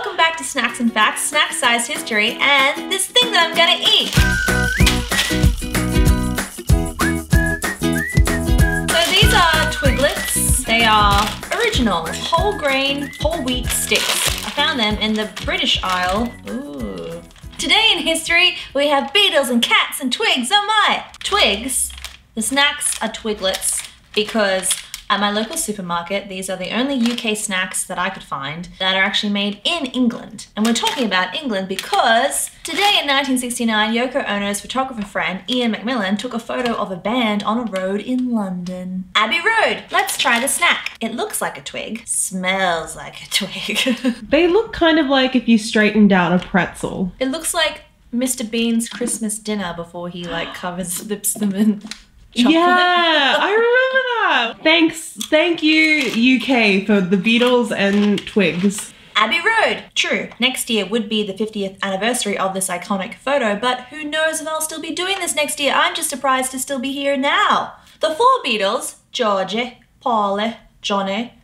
Welcome back to Snacks and Facts, snack-sized history, and this thing that I'm gonna eat. So these are Twiglets. They are original, whole grain, whole wheat sticks. I found them in the British aisle. Ooh. Today in history, we have beetles and cats and twigs, oh my! Twigs, the snacks are Twiglets because at my local supermarket, these are the only UK snacks that I could find that are actually made in England. And we're talking about England because today in 1969, Yoko Ono's photographer friend Ian McMillan took a photo of a band on a road in London. Abbey Road. Let's try the snack. It looks like a twig, smells like a twig. They look kind of like if you straightened out a pretzel. It looks like Mr. Bean's Christmas dinner before he dips them in chocolate. Yeah, I remember that. Thank you UK for the Beatles and Twigs. Abbey Road. True, next year would be the 50th anniversary of this iconic photo, but who knows if I'll still be doing this next year. I'm just surprised to still be here now. The four Beatles, Georgie, Paulie, Johnny,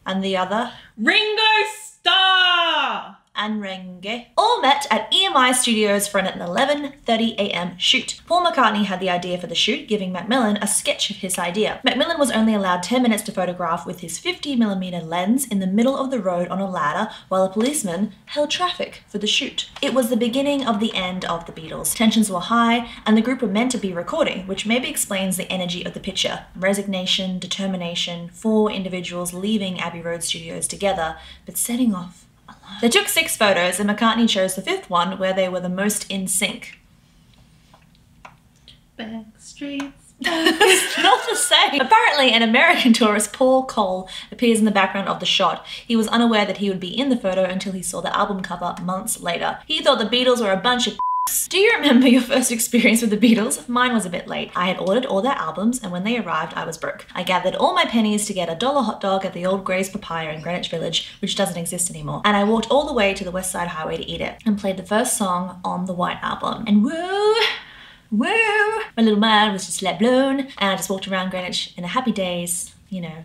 and the other, Ringo Starr! and Renge, all met at EMI Studios for an 11:30 a.m. shoot. Paul McCartney had the idea for the shoot, giving Macmillan a sketch of his idea. Macmillan was only allowed 10 minutes to photograph with his 50mm lens in the middle of the road on a ladder while a policeman held traffic for the shoot. It was the beginning of the end of the Beatles. Tensions were high and the group were meant to be recording, which maybe explains the energy of the picture. Resignation, determination, four individuals leaving Abbey Road Studios together, but setting off. They took 6 photos and McCartney chose the 5th one where they were the most in sync. Backstreets. Not the same. Apparently, an American tourist, Paul Cole, appears in the background of the shot. He was unaware that he would be in the photo until he saw the album cover months later. He thought the Beatles were a bunch of Do you remember your first experience with the Beatles? Mine was a bit late. I had ordered all their albums and when they arrived I was broke. I gathered all my pennies to get a $1 hot dog at the old Gray's Papaya in Greenwich Village, which doesn't exist anymore, and I walked all the way to the West Side Highway to eat it and played the first song on the White Album. And whoa, my little mind was just let blown and I just walked around Greenwich in a happy daze, you know,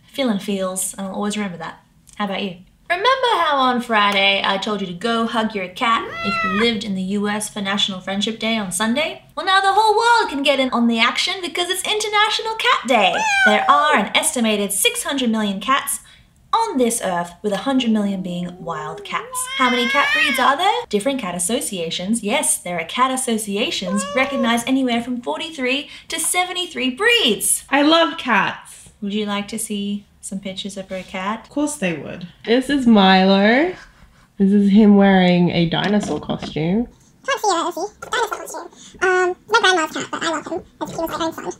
feeling feels, and I'll always remember that. How about you? Remember how on Friday I told you to go hug your cat if you lived in the US for National Friendship Day on Sunday? Well, now the whole world can get in on the action because it's International Cat Day. There are an estimated 600 million cats on this earth, with 100 million being wild cats. How many cat breeds are there? Different cat associations. Yes, there are cat associations recognize anywhere from 43 to 73 breeds. I love cats. Would you like to see some pictures of her cat? Of course they would. This is Milo. This is him wearing a dinosaur costume. Can't see it, Lucy. Dinosaur costume. My grandma's cat, but I love him. As cute as my own son.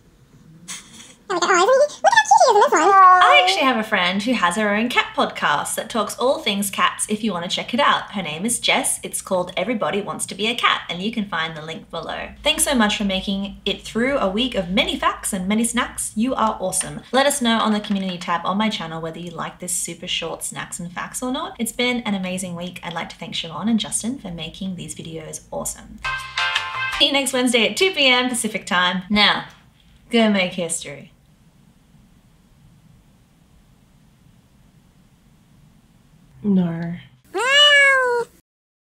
There we go. Oh, look how cute he is in this one. I actually have a friend who has her own cat podcast that talks all things cats if you want to check it out. Her name is Jess. It's called Everybody Wants to Be a Cat, and you can find the link below. Thanks so much for making it through a week of many facts and many snacks. You are awesome. Let us know on the community tab on my channel whether you like this super short snacks and facts or not. It's been an amazing week. I'd like to thank Siobhan and Justin for making these videos awesome. See you next Wednesday at 2 p.m. Pacific time. Now, go make history. No.